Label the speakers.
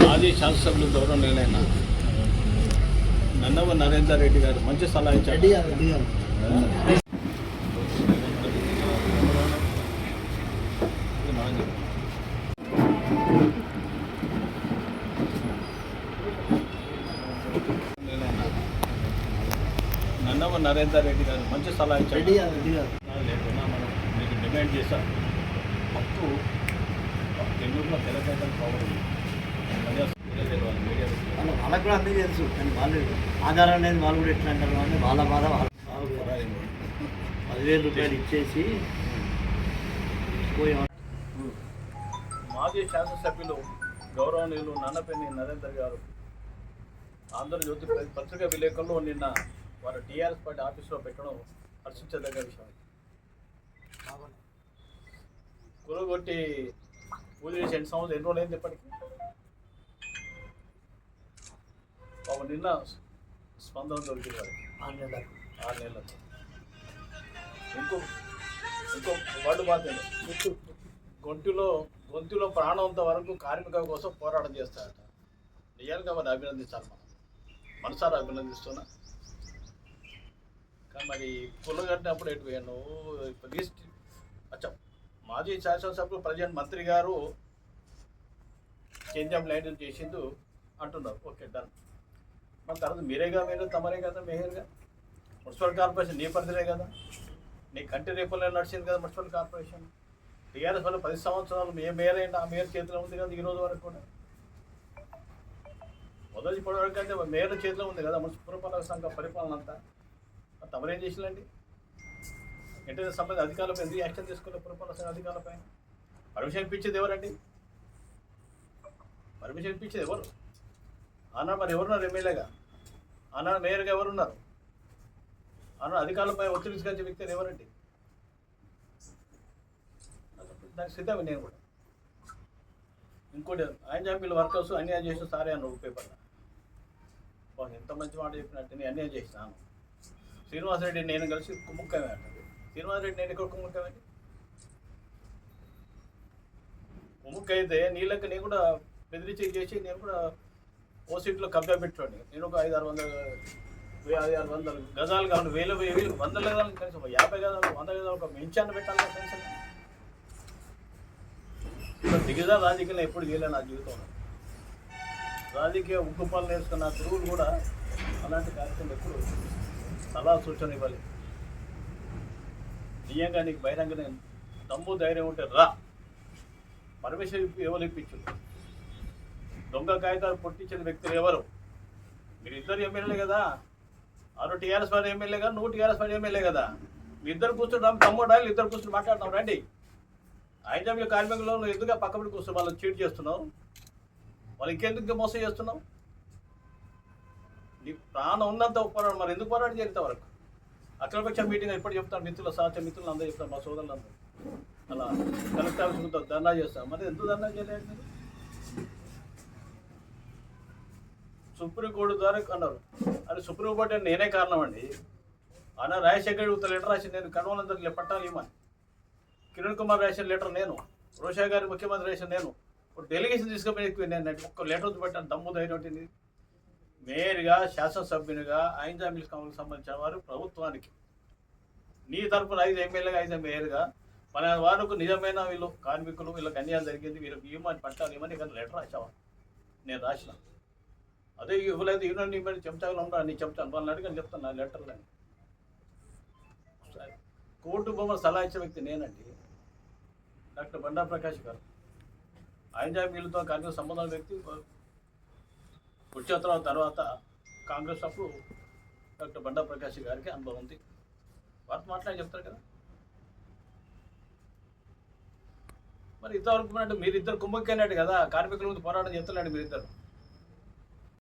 Speaker 1: మాజీ శాసనసభ్యులు గౌరవనీయులైన నన్నవ నరేందర్ రెడ్డి గారు మంచి సలహా ఇచ్చారు. నన్నవ నరేందర్ రెడ్డి గారు మంచి సలహా ఇచ్చారు. మీకు డిమాండ్ చేశారు. హక్కు తెలుగులో తెలంగాణ పవర్
Speaker 2: వాళ్ళకు కూడా అన్నీ తెలుసు, కానీ వాళ్ళు ఆధారం లేదు. వాళ్ళు కూడా ఎట్లా అంటారు అంటే వాళ్ళ బాధ వాళ్ళు 10,000 రూపాయలు ఇచ్చేసి
Speaker 1: మాజీ శాసనసభ్యులు గౌరవనీయులు నన్నపల్లి నరేందర్ గారు ఆంధ్రజ్యోతి పత్రికా విలేకరులు నిన్న వారు టీఆర్ఎస్ పార్టీ ఆఫీసులో పెట్టడం హర్షించదగ్గ విషయం. కురగొట్టి పూజ చేసి 2 సంవత్సరాలు ఎన్ని రోజులు అయింది ఇప్పటికీ. నిన్న స్పందన దొరికింది వారికి 6 నెలలకు. ఇంకో వాడు బాధ గొంతులో ప్రాణంత వరకు కార్మికుల కోసం పోరాటం చేస్తారట. నిజంగా మరి అభినందించాలి, మనం మనసారా అభినందిస్తున్నా. కానీ మరి పుల్ల కట్టినప్పుడు ఎటు పోయాను లీస్ట్ అచ్చా. మాజీ శాసనసభ్యులు ప్రజెంట్ మంత్రి గారు చేంజ్ ఆఫ్ ల్యాండ్ చేసిండు అంటున్నారు. Okay, done. మన తర్వాత మీరేగా మీరు తమరే కదా మేయర్గా. మున్సిపల్ కార్పొరేషన్ నీ పరిధిలే కదా, నీ కంటి రేపుల్లో నడిచింది కదా మున్సిపల్ కార్పొరేషన్. టీఆర్ఎస్ వల్ల 10 సంవత్సరాలు మేయర్ అయినా ఆ మేయర్ చేతిలో ఉంది కదా ఈరోజు వరకు కూడా. మొదటి ఇప్పటి వరకు అంటే మేయర్ చేతిలో ఉంది కదా పురపాలక సంఘ పరిపాలన అంతా. తమరేం చేసిందండి? వెంటనే సంబంధిత అధికారులపై ఎందుకు యాక్షన్ తీసుకునే పురపాలక సంఘ అధికారులపై? పర్మిషన్ ఇప్పించేది ఎవరండి? పర్మిషన్ ఇప్పించేది ఎవరు? ఆనాడు మరి ఎవరున్నారు ఎమ్మెల్యేగా? ఆనాడు మేయర్గా ఎవరున్నారు? ఆనాడు అధికారులపై ఒత్తిడి తీసుకొచ్చే వ్యక్తి ఎవరండి? దానికి సిద్ధమే నేను కూడా. ఇంకోటి ఆయన చెప్పిన వర్కర్స్ అన్యాయం చేసిన సారే అన్న పేపర్లో ఎంత మంచి మాట చెప్పినట్టు నేను అన్యాయం చేసినాను. శ్రీనివాసరెడ్డి నేను కలిసి కుమ్ముక్కమే అంటారు. శ్రీనివాసరెడ్డి నేను ఇక్కడ కుమ్ముక్కమేంటి? కుమ్ముక్కైతే నీళ్ళకి నేను కూడా బెదిరించి చేసి నేను కూడా ఓ సీట్లో కబ్జా పెట్టుకోండి. నేను ఒక 500-600 గజాలు కావాలి, 1000 100 గజాలు కనీసం 50 గజాలు 100 గజాలు ఒక మెంచాన్ని పెట్టాలి కనీసం. దిగజా రాజకీయంలో ఎప్పుడు చేయలే నా జీవితంలో. రాజకీయ ఉగ్గుపాలు నేర్చుకున్న గురువులు కూడా అలాంటి కార్యక్రమం ఎప్పుడు సలహా సూచన ఇవ్వాలి. నిజంగా నీకు బహిరంగ దమ్ము ధైర్యం ఉంటే రా, పర్మిషన్ ఎవరు ఇప్పించు. దొంగ కాగితాలు పొట్టించిన వ్యక్తులు ఎవరు? మీరు ఇద్దరు ఎమ్మెల్యేలే కదా. ఆరు టీఆర్ఎస్ పార్టీ ఎమ్మెల్యే కదా, నువ్వు టీఆర్ఎస్ పార్టీ ఎమ్మెల్యే కదా. మీ ఇద్దరు కూర్చుంటాం, తమ్ముడాలు ఇద్దరు కూర్చుని మాట్లాడతాం రండి. ఆయన మీ కార్మికులు నువ్వు ఎందుకు పక్కపడి కూర్చొని వాళ్ళని చీట్ చేస్తున్నావు? వాళ్ళు ఇంకెందుకు మోసం చేస్తున్నావు? నీ ప్రాణం ఉన్నంత పోరాడు, మరి ఎందుకు పోరాటం చేయంత వరకు? అఖిలపక్ష మీటింగ్ ఎప్పుడు చెప్తాను, మిత్రులు సహచర మిత్రులు అందరూ చెప్తాను, మా సోదరులు అందరూ అలా కలెక్టర్ ఆఫీసులతో ధర్నా చేస్తాను. మరి ఎందుకు ధర్నా చేయలేదు మీరు? సుప్రీంకోర్టు ద్వారా అన్నారు. అది సుప్రీంకోర్టు నేనే కారణం అండి. అన్న రాజశేఖర్ ఉత్తర లెటర్ రాసి నేను కన్వలందరికీ పట్టాలి ఇవ్వమని. కిరణ్ కుమార్ రాసిన లెటర్ నేను, రోషా గారి ముఖ్యమంత్రి రాసిన నేను, డెలిగేషన్ తీసుకుపోయి నేను ఒక్క లెటర్ పెట్టాను. దమ్ము ధైర్యం ఉంటుంది. మేయర్గా శాసనసభ్యునిగా ఐంజామిల్ కౌన్సిల్కి సంబంధించిన వారు ప్రభుత్వానికి నీ తరఫున 5 ఎమ్మెల్యేగా 5 మేయర్గా మన వారికి నిజమైన వీళ్ళు కార్మికులు వీళ్ళకి అన్యాయం జరిగింది, వీళ్ళకి ఇవ్వమని పట్టాలి ఇవ్వమని కానీ లెటర్ రాసావా? నేను రాసిన. అదే ఇవ్వలేదు ఇవ్వనండి మరి చెంచాలు ఉంటాను నీ చెంచాను వాళ్ళని అడిగని చెప్తాను నా లెటర్లని. కోర్టు బొమ్మలు సలహా ఇచ్చే వ్యక్తి నేనండి, డాక్టర్ బండా ప్రకాష్ గారు. ఐంజామిలతో కార్మిక సంబంధం వ్యక్తి. కుర్చోత్తరావు తర్వాత కాంగ్రెస్ అప్పుడు డాక్టర్ బండా ప్రకాష్ గారికి అనుభవం ఉంది. వారితో మాట్లాడి చెప్తారు కదా. మరి ఇంతవరకు మీరిద్దరు కుమ్మక్కైనట్టు కదా, కార్మికుల ముందు పోరాటం చేస్తున్నాడు మీరిద్దరు.